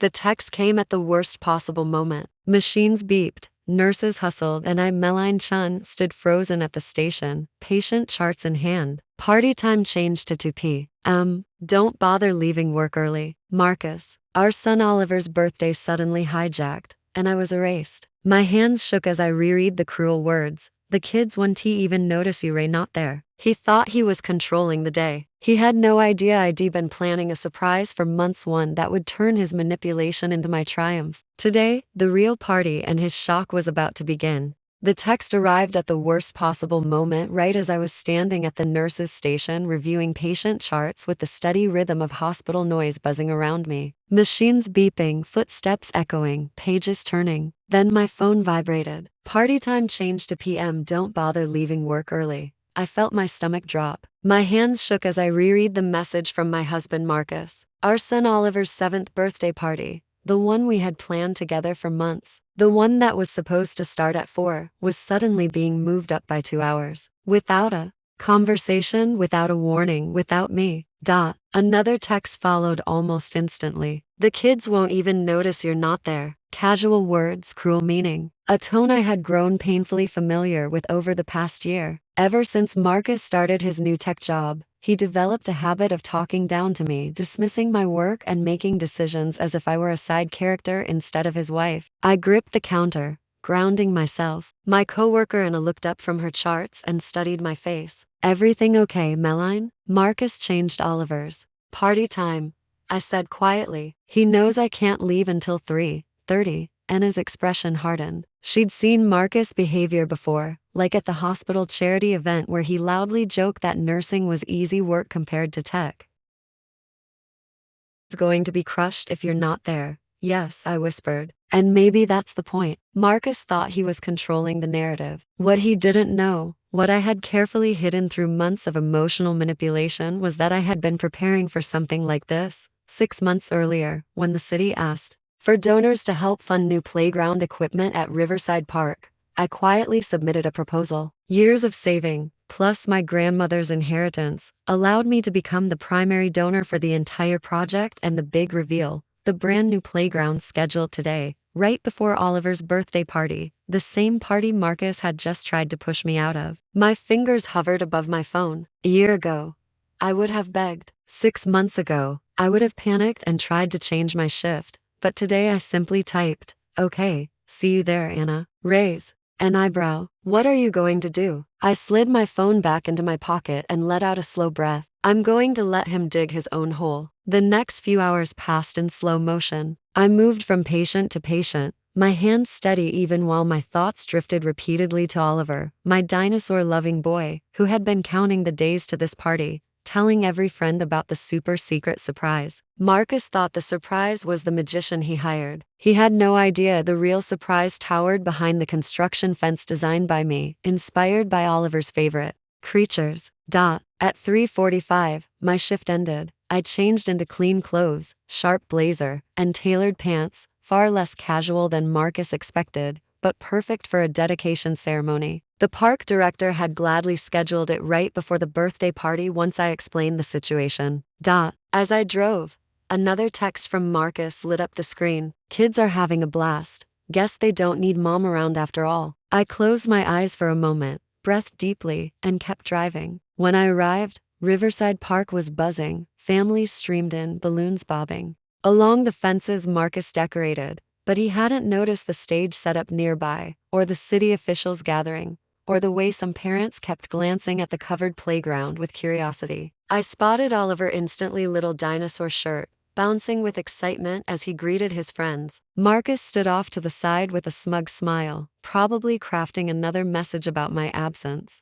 The text came at the worst possible moment. Machines beeped, nurses hustled, and I, Meline Chun, stood frozen at the station, patient charts in hand. Party time changed to 2 p.m. Don't bother leaving work early. Marcus. Our son Oliver's birthday suddenly hijacked, and I was erased. My hands shook as I reread the cruel words. The kids won't even notice you, Ray, not there. He thought he was controlling the day. He had no idea I'd been planning a surprise for months, one that would turn his manipulation into my triumph. Today, the real party and his shock was about to begin. The text arrived at the worst possible moment, right as I was standing at the nurse's station reviewing patient charts with the steady rhythm of hospital noise buzzing around me. Machines beeping, footsteps echoing, pages turning. Then my phone vibrated. Party time changed to PM. Don't bother leaving work early. I felt my stomach drop. My hands shook as I reread the message from my husband Marcus. Our son Oliver's 7th birthday party. The one we had planned together for months, the one that was supposed to start at 4, was suddenly being moved up by 2 hours. Without a conversation, without a warning, without me. Another text followed almost instantly. The kids won't even notice you're not there. Casual words, cruel meaning. A tone I had grown painfully familiar with over the past year. Ever since Marcus started his new tech job, he developed a habit of talking down to me, dismissing my work and making decisions as if I were a side character instead of his wife. I gripped the counter, grounding myself. My coworker Anna looked up from her charts and studied my face. Everything okay, Meline? Marcus changed Oliver's party time, I said quietly. He knows I can't leave until 3:30. Anna's expression hardened. She'd seen Marcus' behavior before, like at the hospital charity event where he loudly joked that nursing was easy work compared to tech. It's going to be crushed if you're not there. Yes, I whispered. And maybe that's the point. Marcus thought he was controlling the narrative. What he didn't know, what I had carefully hidden through months of emotional manipulation, was that I had been preparing for something like this 6 months earlier, when the city asked for donors to help fund new playground equipment at Riverside Park. I quietly submitted a proposal. Years of saving, plus my grandmother's inheritance, allowed me to become the primary donor for the entire project, and the big reveal, the brand new playground scheduled today, right before Oliver's birthday party, the same party Marcus had just tried to push me out of. My fingers hovered above my phone. A year ago, I would have begged. 6 months ago, I would have panicked and tried to change my shift. But today I simply typed, "Okay, see you there, Anna." Raise an eyebrow. What are you going to do? I slid my phone back into my pocket and let out a slow breath. I'm going to let him dig his own hole. The next few hours passed in slow motion. I moved from patient to patient, my hands steady even while my thoughts drifted repeatedly to Oliver, my dinosaur-loving boy, who had been counting the days to this party, telling every friend about the super secret surprise. Marcus thought the surprise was the magician he hired. He had no idea the real surprise towered behind the construction fence designed by me, inspired by Oliver's favorite creatures. At 3:45, my shift ended. I changed into clean clothes, sharp blazer, and tailored pants, far less casual than Marcus expected, but perfect for a dedication ceremony. The park director had gladly scheduled it right before the birthday party once I explained the situation. As I drove, another text from Marcus lit up the screen. Kids are having a blast. Guess they don't need mom around after all. I closed my eyes for a moment, breathed deeply, and kept driving. When I arrived, Riverside Park was buzzing, families streamed in, balloons bobbing. Along the fences Marcus decorated, but he hadn't noticed the stage set up nearby, or the city officials gathering, or the way some parents kept glancing at the covered playground with curiosity. I spotted Oliver instantly, little dinosaur shirt, bouncing with excitement as he greeted his friends. Marcus stood off to the side with a smug smile, probably crafting another message about my absence.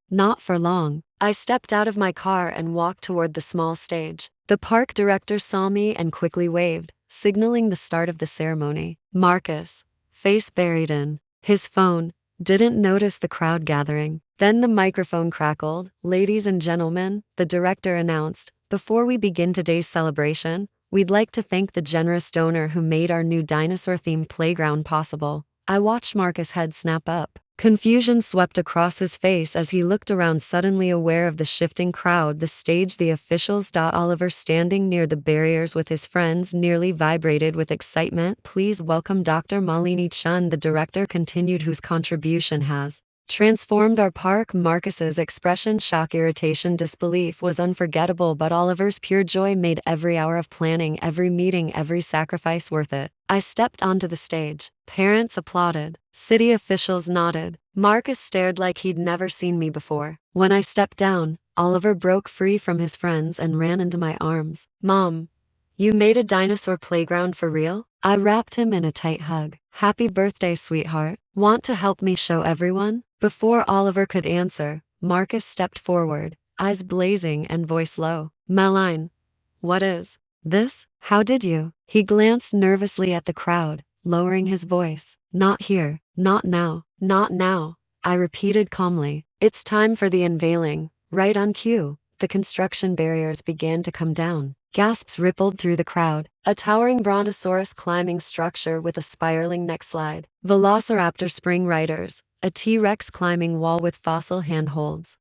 Not for long. I stepped out of my car and walked toward the small stage. The park director saw me and quickly waved, signaling the start of the ceremony. Marcus, face buried in his phone, didn't notice the crowd gathering. Then the microphone crackled. "Ladies and gentlemen," the director announced, "before we begin today's celebration, we'd like to thank the generous donor who made our new dinosaur-themed playground possible." I watched Marcus' head snap up. Confusion swept across his face as he looked around, suddenly aware of the shifting crowd, the stage, the officials. Oliver, standing near the barriers with his friends, nearly vibrated with excitement. Please welcome Dr. Meline Chun, the director continued, whose contribution has transformed our park. Marcus's expression, shock, irritation, disbelief, was unforgettable, but Oliver's pure joy made every hour of planning, every meeting, every sacrifice worth it. I stepped onto the stage. Parents applauded. City officials nodded. Marcus stared like he'd never seen me before. When I stepped down, Oliver broke free from his friends and ran into my arms. Mom, you made a dinosaur playground for real? I wrapped him in a tight hug. Happy birthday, sweetheart. Want to help me show everyone? Before Oliver could answer, Marcus stepped forward, eyes blazing and voice low. Meline, what is this? How did you? He glanced nervously at the crowd, lowering his voice. Not here, not now, not now. I repeated calmly. It's time for the unveiling. Right on cue, the construction barriers began to come down. Gasps rippled through the crowd. A towering brontosaurus climbing structure with a spiraling neck slide. Velociraptor spring riders. A T-Rex climbing wall with fossil handholds.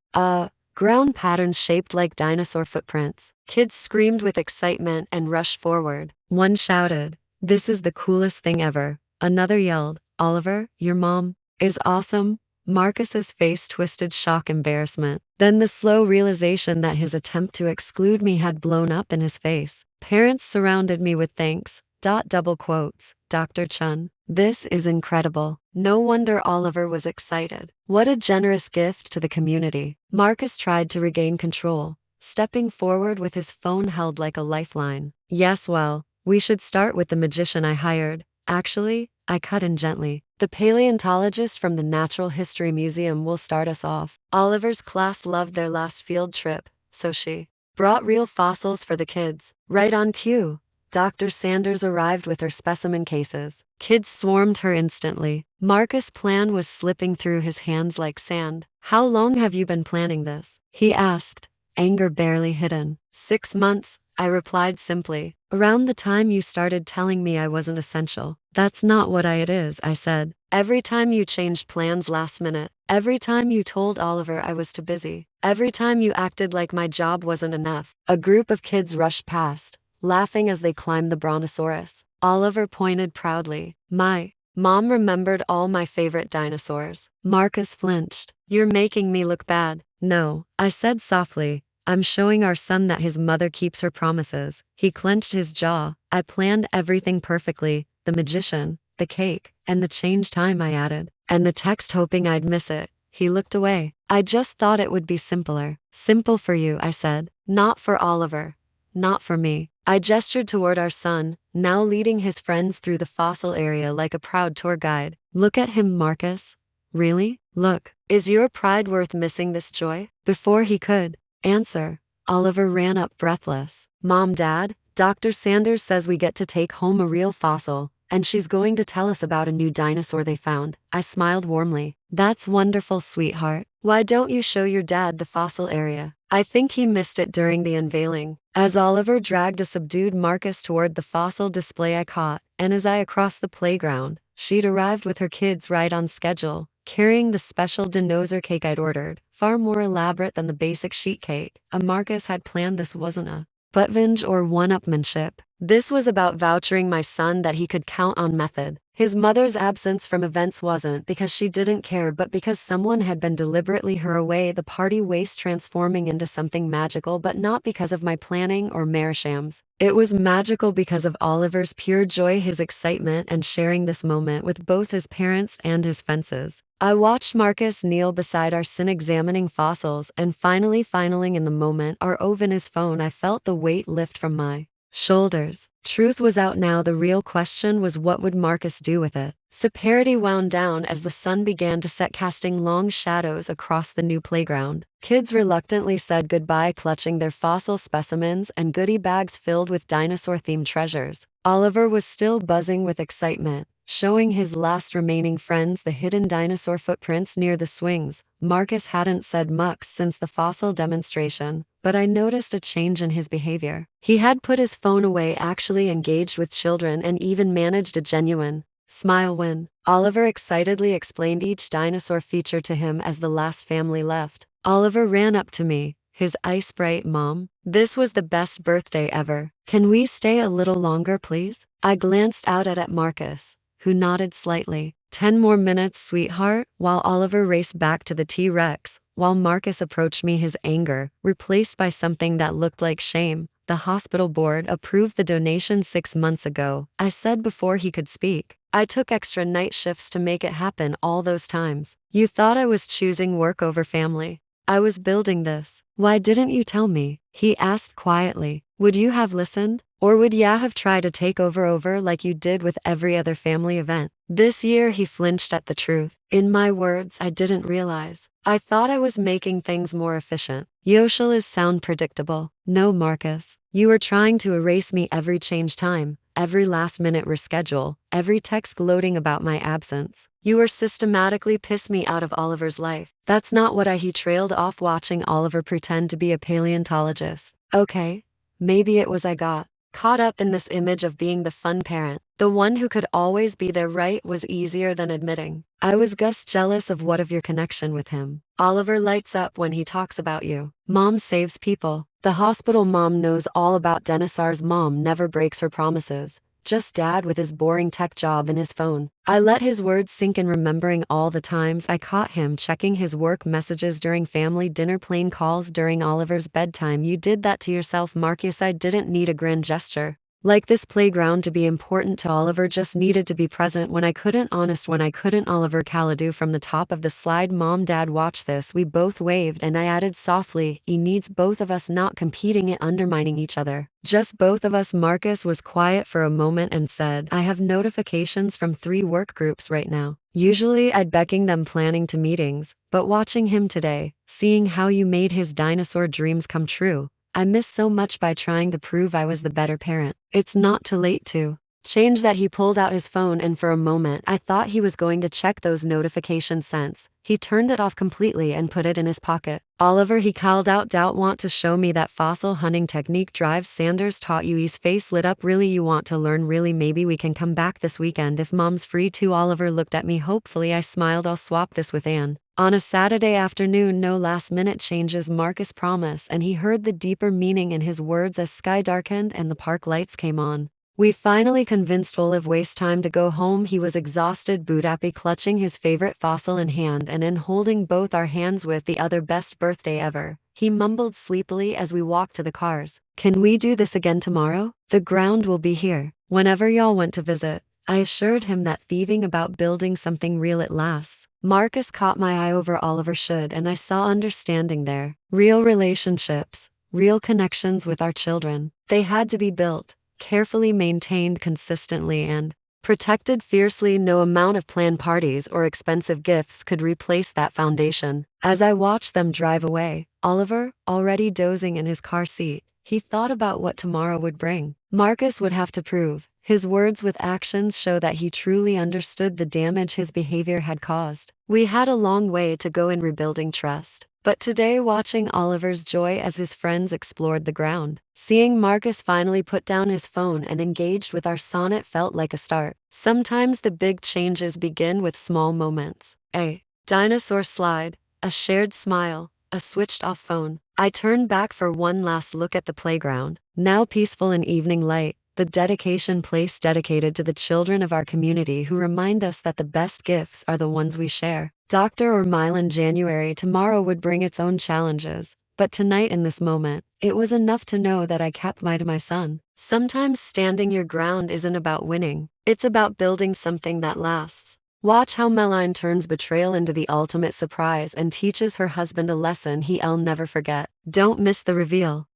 Ground patterns shaped like dinosaur footprints. Kids screamed with excitement and rushed forward. One shouted, "This is the coolest thing ever." Another yelled, "Oliver, your mom is awesome." Marcus's face twisted, shock, embarrassment. Then the slow realization that his attempt to exclude me had blown up in his face. Parents surrounded me with thanks. Double quotes. Dr. Chun. This is incredible. No wonder Oliver was excited. What a generous gift to the community. Marcus tried to regain control, stepping forward with his phone held like a lifeline. Yes, well, we should start with the magician I hired. Actually, I cut in gently. The paleontologist from the Natural History Museum will start us off. Oliver's class loved their last field trip, so she brought real fossils for the kids. Right on cue, Dr. Sanders arrived with her specimen cases. Kids swarmed her instantly. Marcus' plan was slipping through his hands like sand. How long have you been planning this? He asked, anger barely hidden. 6 months, I replied simply. Around the time you started telling me I wasn't essential. That's not what it is, I said. Every time you changed plans last minute. Every time you told Oliver I was too busy. Every time you acted like my job wasn't enough. A group of kids rushed past, laughing as they climbed the brontosaurus. Oliver pointed proudly. My mom remembered all my favorite dinosaurs. Marcus flinched. You're making me look bad. No, I said softly. I'm showing our son that his mother keeps her promises. He clenched his jaw. I planned everything perfectly. The magician, the cake, and the change time, I added. And the text, hoping I'd miss it. He looked away. I just thought it would be simpler. Simple for you, I said. Not for Oliver. Not for me. I gestured toward our son, now leading his friends through the fossil area like a proud tour guide. Look at him, Marcus. Really? Look. Is your pride worth missing this joy? Before he could answer, Oliver ran up breathless. Mom, Dad, Dr. Sanders says we get to take home a real fossil, and she's going to tell us about a new dinosaur they found. I smiled warmly. That's wonderful, sweetheart. Why don't you show your dad the fossil area? I think he missed it during the unveiling. As Oliver dragged a subdued Marcus toward the fossil display, I caught Anna's eye across the playground. She'd arrived with her kids right on schedule, carrying the special dinosaur cake I'd ordered, far more elaborate than the basic sheet cake. Marcus had planned. This wasn't a revenge or one-upmanship. This was about vouchering my son that he could count on method. His mother's absence from events wasn't because she didn't care, but because someone had been deliberately her away. The party waste transforming into something magical, but not because of my planning or Merishams. It was magical because of Oliver's pure joy, his excitement, and sharing this moment with both his parents and his fences. I watched Marcus kneel beside our son examining fossils, and finally in the moment, our over his phone, I felt the weight lift from my shoulders. Truth was out now. The real question was, what would Marcus do with it? Separity wound down as the sun began to set, casting long shadows across the new playground. Kids reluctantly said goodbye, clutching their fossil specimens and goodie bags filled with dinosaur-themed treasures. Oliver was still buzzing with excitement, showing his last remaining friends the hidden dinosaur footprints near the swings. Marcus hadn't said much since the fossil demonstration, but I noticed a change in his behavior. He had put his phone away, actually engaged with children, and even managed a genuine smile when Oliver excitedly explained each dinosaur feature to him as the last family left. Oliver ran up to me, his eyes bright. Mom, this was the best birthday ever. Can we stay a little longer, please? I glanced out at Marcus, who nodded slightly. 10 more minutes, sweetheart, while Oliver raced back to the T-Rex, while Marcus approached me, his anger replaced by something that looked like shame. The hospital board approved the donation 6 months ago, I said before he could speak. I took extra night shifts to make it happen all those times. You thought I was choosing work over family. I was building this. Why didn't you tell me? He asked quietly. Would you have listened? Or would ya have tried to take over like you did with every other family event? This year he flinched at the truth. In my words, I didn't realize. I thought I was making things more efficient. Yoshel sound predictable. No, Marcus. You were trying to erase me every change time, every last-minute reschedule, every text gloating about my absence. You were systematically piss me out of Oliver's life. That's not what he trailed off, watching Oliver pretend to be a paleontologist. Okay, maybe it was I got caught up in this image of being the fun parent, the one who could always be there. Right was easier than admitting. I was just jealous of what of your connection with him. Oliver lights up when he talks about you. Mom saves people. The hospital mom knows all about dinosaurs. Mom never breaks her promises. Just dad with his boring tech job and his phone. I let his words sink in, remembering all the times I caught him checking his work messages during family dinner, plane calls during Oliver's bedtime. You did that to yourself, Marcus. I didn't need a grand gesture like this playground to be important to Oliver, just needed to be present when I couldn't, honest when I couldn't. Oliver Caladu from the top of the slide. Mom, Dad, watch this. We both waved and I added softly, he needs both of us, not competing it, undermining each other. Just both of us. Marcus was quiet for a moment and said, I have notifications from 3 work groups right now. Usually I'd becking them planning to meetings, but watching him today, seeing how you made his dinosaur dreams come true, I missed so much by trying to prove I was the better parent. It's not too late to change that. He pulled out his phone and for a moment I thought he was going to check those notifications. Since he turned it off completely and put it in his pocket. Oliver, he called out, doubt want to show me that fossil hunting technique drives Sanders taught you? His face lit up. Really, you want to learn? Really? Maybe we can come back this weekend if Mom's free too. Oliver looked at me hopefully. I smiled. I'll swap this with Anne on a Saturday afternoon. No last-minute changes, Marcus promised, and he heard the deeper meaning in his words as sky darkened and the park lights came on. We finally convinced Olive waste time to go home. He was exhausted, Budapi clutching his favorite fossil in hand and in holding both our hands with the other. Best birthday ever, he mumbled sleepily as we walked to the cars. Can we do this again tomorrow? The ground will be here whenever y'all want to visit. I assured him that thieving about building something real at last. Marcus caught my eye over Oliver should, and I saw understanding there. Real relationships, real connections with our children. They had to be built, carefully maintained, consistently, and protected fiercely. No amount of planned parties or expensive gifts could replace that foundation. As I watched them drive away, Oliver, already dozing in his car seat, he thought about what tomorrow would bring. Marcus would have to prove. His words with actions show that he truly understood the damage his behavior had caused. We had a long way to go in rebuilding trust. But today, watching Oliver's joy as his friends explored the ground, seeing Marcus finally put down his phone and engaged with our sonnet felt like a start. Sometimes the big changes begin with small moments. A dinosaur slide, a shared smile, a switched-off phone. I turned back for one last look at the playground, now peaceful in evening light. The dedication place dedicated to the children of our community who remind us that the best gifts are the ones we share. Dr. or Meline, January tomorrow would bring its own challenges, but tonight in this moment, it was enough to know that I kept my son. Sometimes standing your ground isn't about winning, it's about building something that lasts. Watch how Meline turns betrayal into the ultimate surprise and teaches her husband a lesson he'll never forget. Don't miss the reveal.